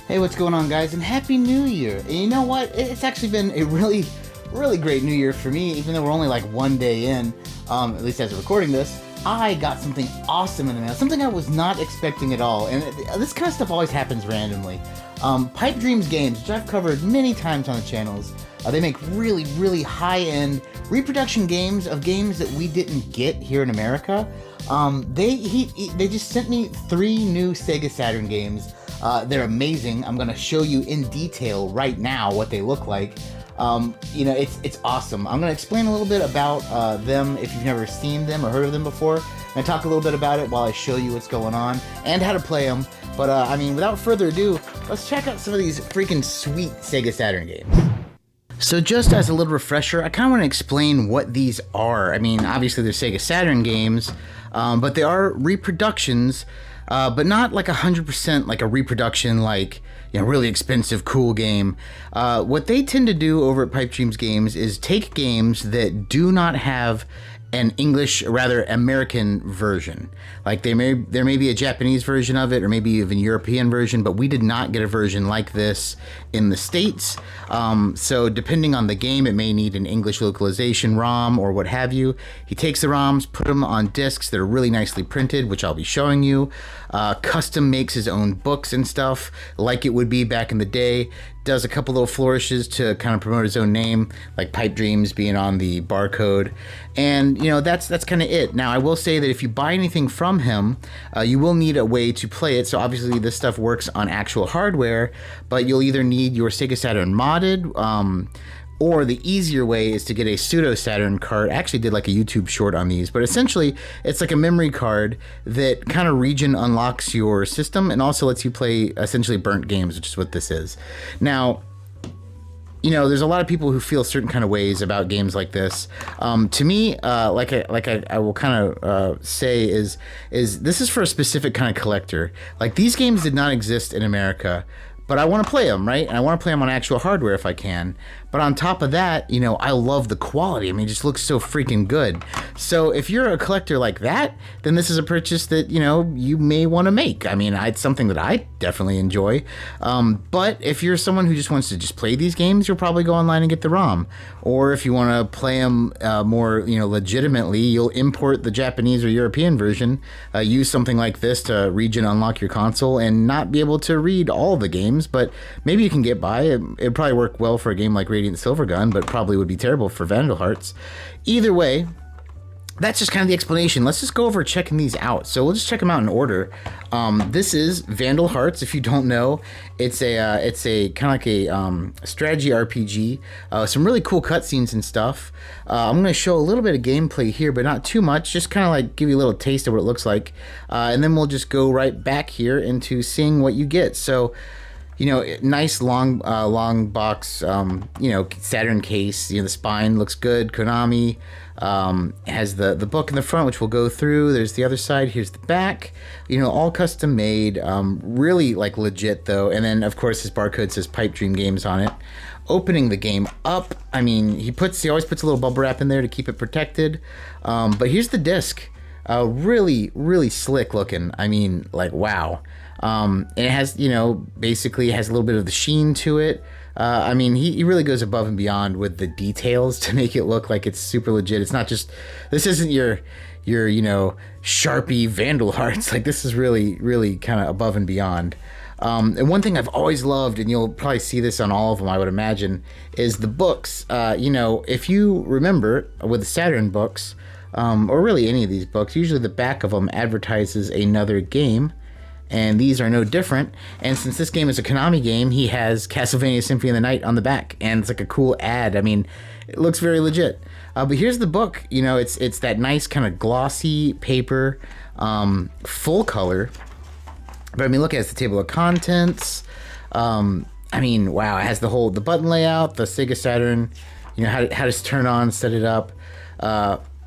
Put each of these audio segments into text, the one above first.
Hey, what's going on, guys? And Happy New Year! And you know what? It's actually been a really great New Year for me, even though we're only like one day in, at least as of recording this. I got something awesome in the mail, something I was not expecting at all, and this kind of stuff always happens randomly. PipeDreams Games, which I've covered many times on the channels, they make really high-end reproduction games of games that we didn't get here in America. They just sent me 3 new Sega Saturn games. They're amazing. I'm gonna show you in detail right now what they look like. It's awesome. I'm gonna explain a little bit about them if you've never seen them or heard of them before. I'm gonna talk a little bit about it while I show you what's going on and how to play them. But without further ado, let's check out some of these freaking sweet Sega Saturn games. So just as a little refresher, I kind of want to explain what these are. I mean, obviously they're Sega Saturn games, but they are reproductions, but not like 100% like a reproduction, like, you know, really expensive, cool game. What they tend to do over at PipeDreams Games is take games that do not have an English, or rather American version. Like there may be a Japanese version of it, or maybe even a European version, but we did not get a version like this in the States. So depending on the game, it may need an English localization ROM or what have you. He takes the ROMs, put them on discs that are really nicely printed, which I'll be showing you. Custom makes his own books and stuff, like it would be back in the day. Does a couple little flourishes to kind of promote his own name, like PipeDreams being on the barcode, and you know that's kind of it. Now I will say that if you buy anything from him, you will need a way to play it. So obviously this stuff works on actual hardware, but you'll either need your Sega Saturn modded, or the easier way is to get a pseudo Saturn card. I actually did like a YouTube short on these, but essentially it's like a memory card that kind of region unlocks your system and also lets you play essentially burnt games, which is what this is. Now, you know, there's a lot of people who feel certain kind of ways about games like this. To me, I will kind of say is this is for a specific kind of collector. Like, these games did not exist in America, but I want to play them, right? And I want to play them on actual hardware if I can. But on top of that, you know, I love the quality. I mean, it just looks so freaking good. So if you're a collector like that, then this is a purchase that, you know, you may want to make. I mean, it's something that I definitely enjoy. But if you're someone who just wants to just play these games, you'll probably go online and get the ROM. Or if you want to play them more, you know, legitimately, you'll import the Japanese or European version, use something like this to region unlock your console and not be able to read all the games, but maybe you can get by. It'd probably work well for a game like Radiant Silvergun, but probably would be terrible for Vandal Hearts. Either way, that's just kind of the explanation. Let's just go over checking these out. So we'll just check them out in order. This is Vandal Hearts. If you don't know, it's a kind of like a strategy RPG. Some really cool cutscenes and stuff. I'm going to show a little bit of gameplay here, but not too much. Just kind of like give you a little taste of what it looks like, and then we'll just go right back here into seeing what you get. So, you know, nice long box, you know, Saturn case. You know, the spine looks good. Konami has the book in the front, which we'll go through. There's the other side. Here's the back. You know, all custom made. Really like legit though. And then of course his barcode says PipeDream Games on it. Opening the game up, I mean, he always puts a little bubble wrap in there to keep it protected. But here's the disc. Really slick looking. I mean, like, wow. And it has, you know, basically has a little bit of the sheen to it. I mean, he really goes above and beyond with the details to make it look like it's super legit. It's not just, this isn't your you know, Sharpie Vandal Hearts. Like, this is really kind of above and beyond. And one thing I've always loved, and you'll probably see this on all of them, I would imagine, is the books. You know, if you remember with the Saturn books, or really any of these books, usually the back of them advertises another game, and these are no different. And since this game is a Konami game, he has Castlevania Symphony of the Night on the back, and it's like a cool ad. I mean, it looks very legit. But here's the book. You know, it's that nice kind of glossy paper, full color. But I mean, look, it has the table of contents. I mean, wow, it has the button layout, the Sega Saturn, you know, how to turn on, set it up.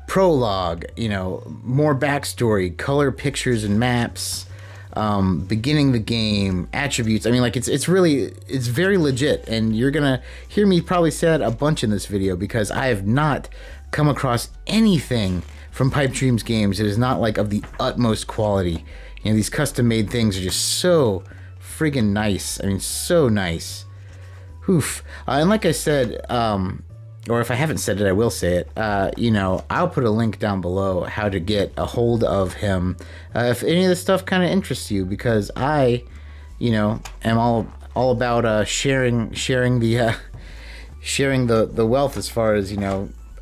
Prologue, you know, more backstory, color pictures and maps, beginning the game, attributes. I mean, like, it's very legit, and you're gonna hear me probably say that a bunch in this video because I have not come across anything from PipeDreams Games that is not like of the utmost quality. You know, these custom made things are just so friggin' nice. I mean, so nice. Oof. And like I said, or if I haven't said it, I will say it. I'll put a link down below how to get a hold of him if any of this stuff kind of interests you, because I, am all about sharing the wealth as far as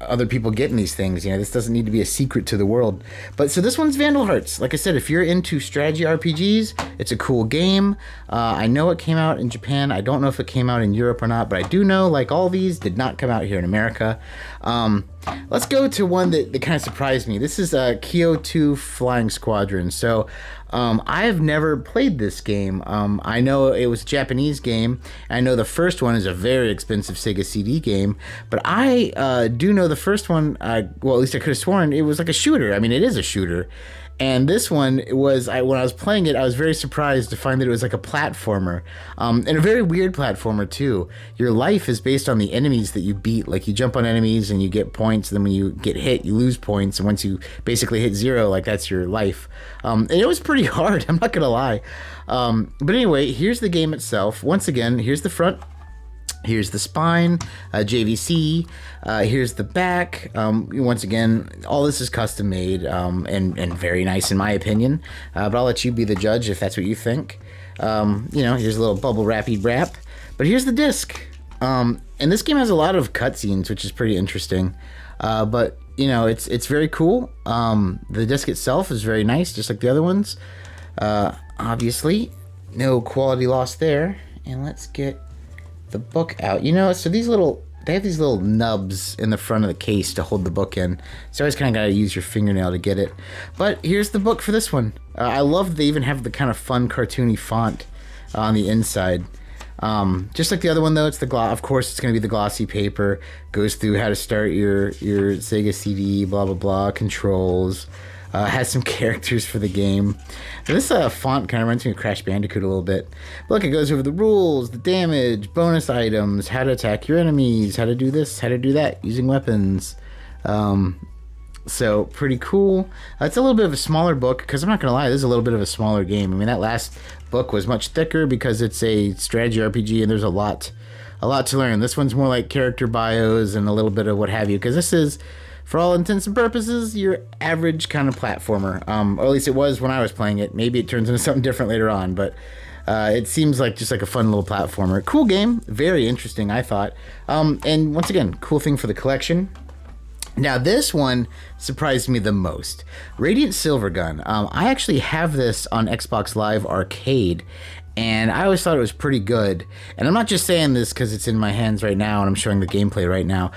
other people getting these things. This doesn't need to be a secret to the world. But so this one's Vandal Hearts. Like I said, if you're into strategy RPGs, it's a cool game. I know it came out in Japan. I don't know if it came out in Europe or not, but I do know, like all these, did not come out here in America. Let's go to one that kind of surprised me. This is Kyo2 Flying Squadron. So I have never played this game. I know it was a Japanese game. I know the first one is a very expensive Sega CD game, but I do know the first one, well, at least I could have sworn it was like a shooter. I mean, it is a shooter. And this one was, when I was playing it, I was very surprised to find that it was like a platformer, and a very weird platformer too. Your life is based on the enemies that you beat. Like, you jump on enemies and you get points, and then when you get hit, you lose points, and once you basically hit 0, like, that's your life. And it was pretty hard, I'm not gonna lie. But anyway, here's the game itself. Once again, here's the front. Here's the spine, JVC. Here's the back. Once again, all this is custom made and very nice in my opinion. But I'll let you be the judge if that's what you think. Here's a little bubble wrappy wrap. But here's the disc. And this game has a lot of cutscenes, which is pretty interesting. But it's very cool. The disc itself is very nice, just like the other ones. Obviously, no quality loss there. And let's get the book out. So they have these little nubs in the front of the case to hold the book in, so I always kind of gotta use your fingernail to get it. But here's the book for this one. I love that they even have the kind of fun cartoony font on the inside. Just like the other one though, it's of course it's gonna be the glossy paper. Goes through how to start your Sega CD, blah blah blah, controls. Has some characters for the game. And this font kind of reminds me of Crash Bandicoot a little bit. But look, it goes over the rules, the damage, bonus items, how to attack your enemies, how to do this, how to do that, using weapons. So, pretty cool. It's a little bit of a smaller book, because I'm not going to lie, this is a little bit of a smaller game. I mean, that last book was much thicker because it's a strategy RPG, and there's a lot to learn. This one's more like character bios and a little bit of what have you, because this is, for all intents and purposes, your average kind of platformer. Or at least it was when I was playing it. Maybe it turns into something different later on, but it seems like just like a fun little platformer. Cool game. Very interesting, I thought. And once again, cool thing for the collection. Now, this one surprised me the most. Radiant Silvergun. I actually have this on Xbox Live Arcade, and I always thought it was pretty good. And I'm not just saying this because it's in my hands right now and I'm showing the gameplay right now.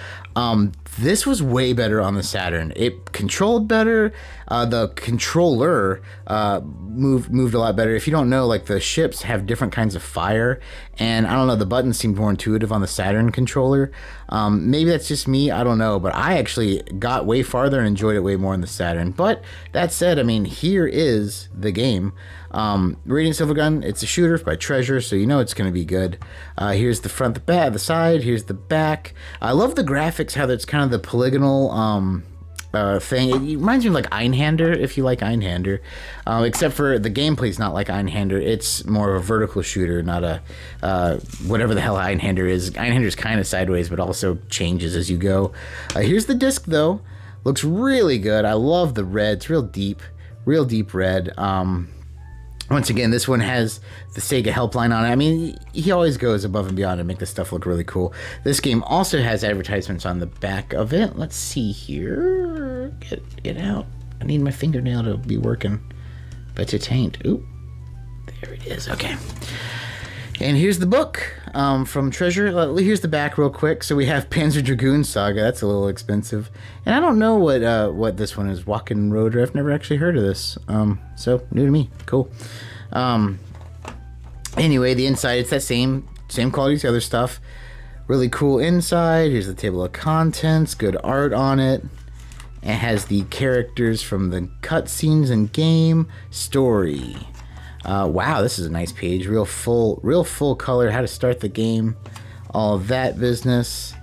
This was way better on the Saturn. It controlled better. The controller moved a lot better. If you don't know, like, the ships have different kinds of fire, and I don't know, the buttons seemed more intuitive on the Saturn controller. Maybe that's just me, I don't know, but I actually got way farther and enjoyed it way more on the Saturn. But that said, I mean, here is the game. Radiant Silvergun, it's a shooter by Treasure, so you know it's going to be good. Here's the front, the back, the side, here's the back. I love the graphics, how that's kind of the polygonal thing. It reminds me of like Einhander, if you like Einhander, except for the gameplay's not like Einhander. It's more of a vertical shooter, not a whatever the hell Einhander is. Einhander's kind of sideways, but also changes as you go. Here's the disc though. Looks really good. I love the red. It's real deep red. Once again, this one has the Sega helpline on it. I mean, he always goes above and beyond to make this stuff look really cool. This game also has advertisements on the back of it. Let's see here. Get it out. I need my fingernail to be working, but it ain't. Ooh, there it is. Okay. And here's the book from Treasure. Here's the back real quick. So we have Panzer Dragoon Saga. That's a little expensive. And I don't know what this one is. Walking Roader. I've never actually heard of this. So new to me. Cool. Anyway, the inside, it's that same quality as the other stuff. Really cool inside. Here's the table of contents. Good art on it. It has the characters from the cutscenes and game story. Wow, this is a nice page. Real full color. How to start the game. All of that business.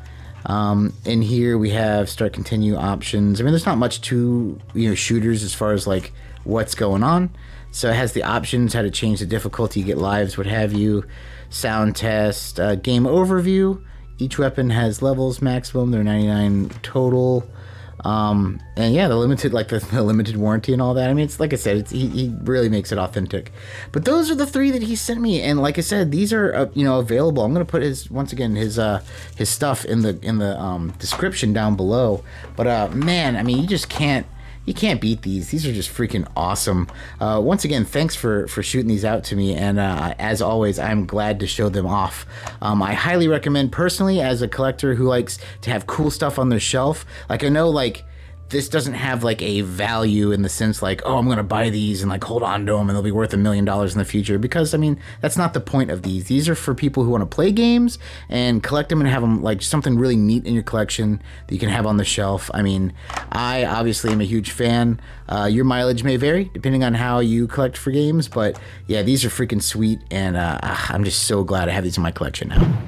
In here we have start, continue options. I mean, there's not much to, shooters as far as like what's going on. So it has the options, how to change the difficulty, get lives, what have you. Sound test, game overview. Each weapon has levels maximum. They're 99 total. And yeah, the limited, like the limited warranty and all that. I mean, it's like I said, he really makes it authentic. But those are the 3 that he sent me, and like I said, these are available. I'm gonna put his stuff in the description down below. But man, I mean, you can't beat these. These are just freaking awesome. Once again, thanks for shooting these out to me, and as always, I'm glad to show them off. I highly recommend, personally, as a collector who likes to have cool stuff on their shelf. Like, I know, like, this doesn't have like a value in the sense like, oh, I'm gonna buy these and like hold on to them and they'll be worth $1 million in the future, because I mean, that's not the point of these. These are for people who want to play games and collect them and have them like something really neat in your collection that you can have on the shelf. I mean, I obviously am a huge fan. Your mileage may vary depending on how you collect for games, but yeah, these are freaking sweet, and I'm just so glad I have these in my collection now.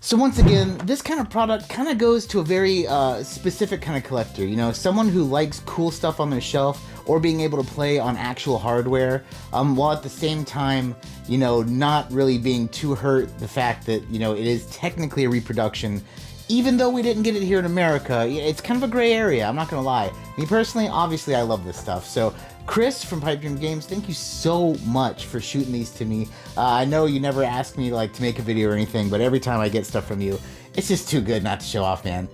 So once again, this kind of product kind of goes to a very specific kind of collector, someone who likes cool stuff on their shelf or being able to play on actual hardware, while at the same time, not really being too hurt the fact that, it is technically a reproduction. Even though we didn't get it here in America, it's kind of a gray area, I'm not gonna lie. Me personally, obviously I love this stuff. So Chris from PipeDreams Games, thank you so much for shooting these to me. I know you never asked me like to make a video or anything, but every time I get stuff from you, it's just too good not to show off, man.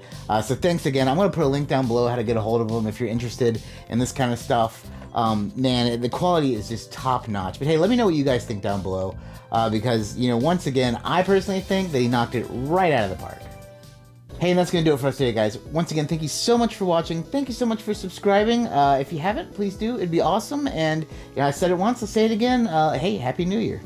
So thanks again. I'm gonna put a link down below how to get a hold of them if you're interested in this kind of stuff. Man, the quality is just top notch. But hey, let me know what you guys think down below, because once again, I personally think that he knocked it right out of the park. Hey, and that's going to do it for us today, guys. Once again, thank you so much for watching. Thank you so much for subscribing. If you haven't, please do. It'd be awesome. And I said it once, I'll say it again. Hey, Happy New Year.